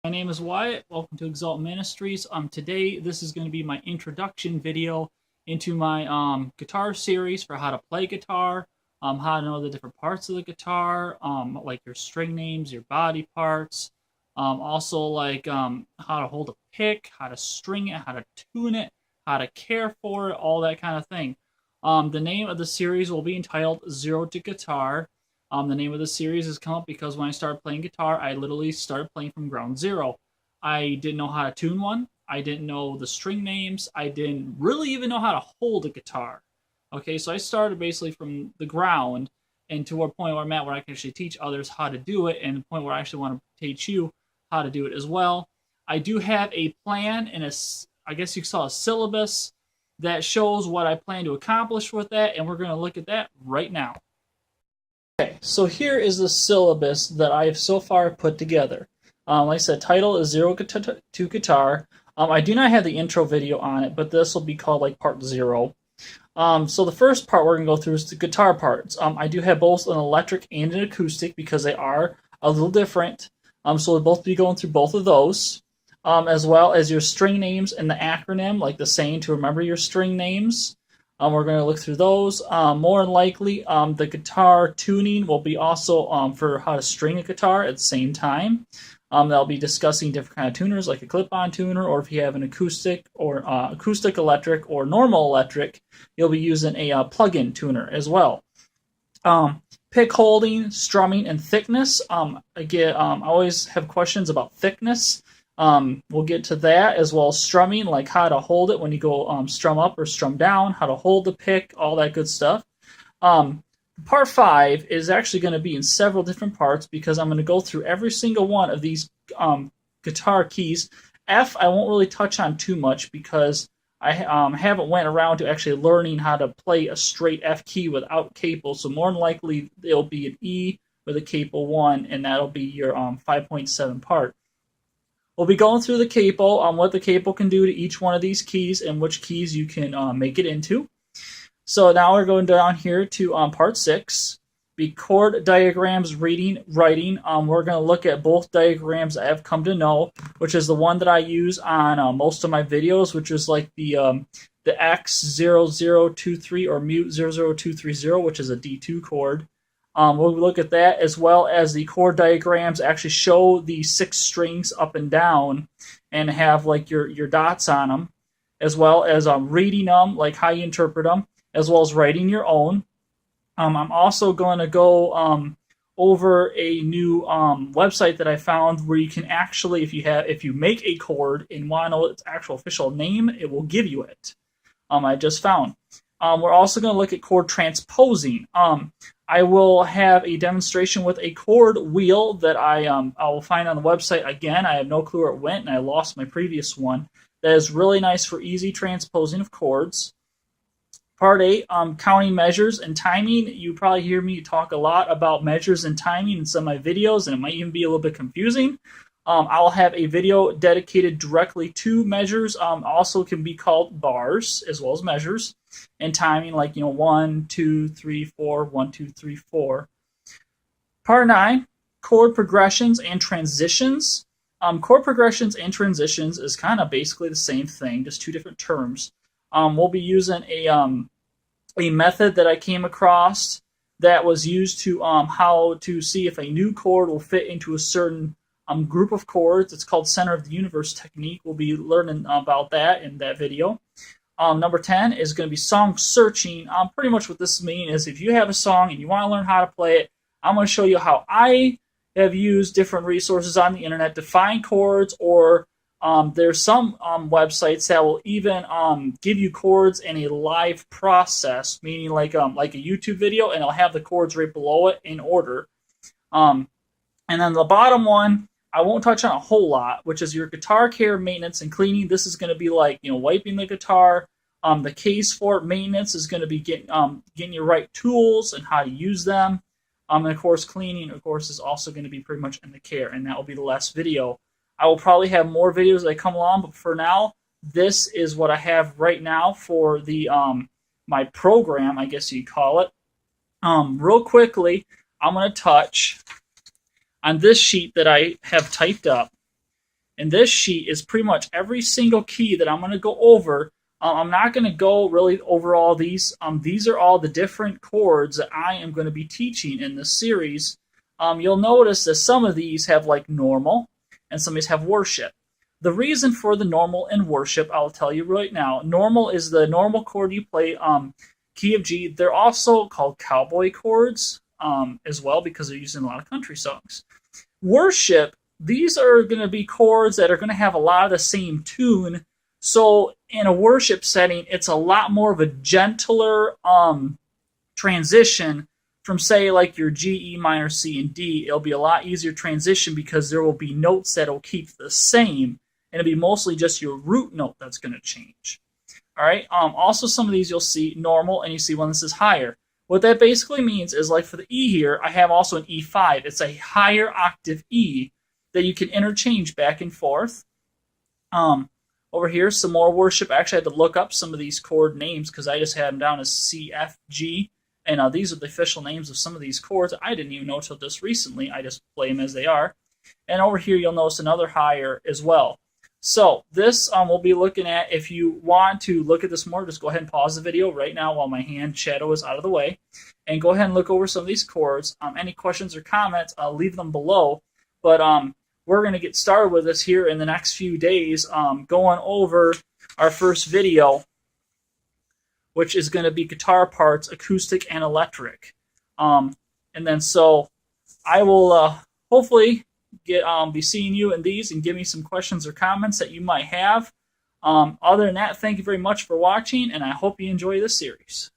My name is Wyatt. Welcome to XALT Ministries. Today, this is going to be my introduction video into my guitar series for how to play guitar, how to know the different parts of the guitar, like your string names, your body parts, also like how to hold a pick, how to string it, how to tune it, how to care for it, all that kind of thing. The name of the series will be entitled Zero to Guitar. The name of the series has come up because when I started playing guitar, I literally started playing from ground zero. I didn't know how to tune one. I didn't know the string names. I didn't really even know how to hold a guitar. Okay, so I started basically from the ground and to a point where I'm at where I can actually teach others how to do it, and the point where I actually want to teach you how to do it as well. I do have a plan and I guess you could call a syllabus that shows what I plan to accomplish with that, and we're going to look at that right now. Okay, so here is the syllabus that I have so far put together. Like I said, title is Zero to Guitar. I do not have the intro video on it, but this will be called like part 0. So the first part we're going to go through is the guitar parts. I do have both an electric and an acoustic because they are a little different. So we'll both be going through both of those, as well as your string names and the acronym, like the saying to remember your string names. We're going to look through those. More than likely, the guitar tuning will be also for how to string a guitar at the same time. They'll be discussing different kind of tuners, like a clip-on tuner, or if you have an acoustic or acoustic electric or normal electric, you'll be using a plug-in tuner as well. Pick holding, strumming, and thickness. Again, I always have questions about thickness. We'll get to that, as well as strumming, like how to hold it when you go strum up or strum down, how to hold the pick, all that good stuff. Part 5 is actually going to be in several different parts because I'm going to go through every single one of these guitar keys. F I won't really touch on too much because I haven't went around to actually learning how to play a straight F key without capo, so more than likely it'll be an E with a capo 1, and that'll be your 5.7 part. We'll be going through the capo on what the capo can do to each one of these keys and which keys you can make it into. So now we're going down here to part 6, the chord diagrams, reading, writing. We're going to look at both diagrams I have come to know, which is the one that I use on most of my videos, which is like the X0023 or Mute 00230, which is a D2 chord. We'll look at that, as well as the chord diagrams actually show the 6 strings up and down and have like your dots on them, as well as reading them, like how you interpret them, as well as writing your own. I'm also going to go over a new website that I found where you can actually, if you make a chord and want to know its actual official name, it will give you it. I just found. We're also going to look at chord transposing. I will have a demonstration with a chord wheel that I will find on the website. Again, I have no clue where it went, and I lost my previous one. That is really nice for easy transposing of chords. Part 8, counting measures and timing. You probably hear me talk a lot about measures and timing in some of my videos, and it might even be a little bit confusing. I'll have a video dedicated directly to measures. Also can be called bars as well as measures, and timing, like 1, 2, 3, 4, 1, 2, 3, 4. Part 9, chord progressions and transitions. Chord progressions and transitions is kind of basically the same thing, just two different terms. We'll be using a method that I came across that was used to how to see if a new chord will fit into a certain group of chords. It's called Center of the Universe technique. We'll be learning about that in that video. Number 10 is going to be song searching. Pretty much what this means is if you have a song and you want to learn how to play it, I'm going to show you how I have used different resources on the internet to find chords, or there's some websites that will even give you chords in a live process, meaning like a YouTube video, and it'll have the chords right below it in order. And then the bottom one, I won't touch on a whole lot, which is your guitar care, maintenance, and cleaning. This is going to be like wiping the guitar. The case for maintenance is going to be getting your right tools and how to use them. And of course, cleaning, of course, is also going to be pretty much in the care, and that will be the last video. I will probably have more videos that come along, but for now, this is what I have right now for the my program, I guess you'd call it. Real quickly, I'm going to touch on this sheet that I have typed up. And this sheet is pretty much every single key that I'm going to go over. I'm not going to go really over all these. These are all the different chords that I am going to be teaching in this series. You'll notice that some of these have like normal and some of these have worship. The reason for the normal and worship, I'll tell you right now. Normal is the normal chord you play, key of G. They're also called cowboy chords as well because they're used in a lot of country songs. Worship, these are going to be chords that are going to have a lot of the same tune. So in a worship setting, it's a lot more of a gentler transition from, say, like your G, E minor, C, and D. It'll be a lot easier transition because there will be notes that will keep the same, and it'll be mostly just your root note that's going to change. All right. Also, some of these you'll see normal, and you see one that says higher. What that basically means is, like for the E here, I have also an E5. It's a higher octave E that you can interchange back and forth. Over here, some more worship. I actually had to look up some of these chord names because I just had them down as C, F, G. And these are the official names of some of these chords. I didn't even know until just recently. I just play them as they are. And over here, you'll notice another higher as well. So this we'll be looking at. If you want to look at this more, just go ahead and pause the video right now while my hand shadow is out of the way. And go ahead and look over some of these chords. Any questions or comments, I'll leave them below. But we're going to get started with this here in the next few days, going over our first video, which is going to be guitar parts, acoustic and electric. And then so I will hopefully be seeing you in these and give me some questions or comments that you might have. Other than that, thank you very much for watching, and I hope you enjoy this series.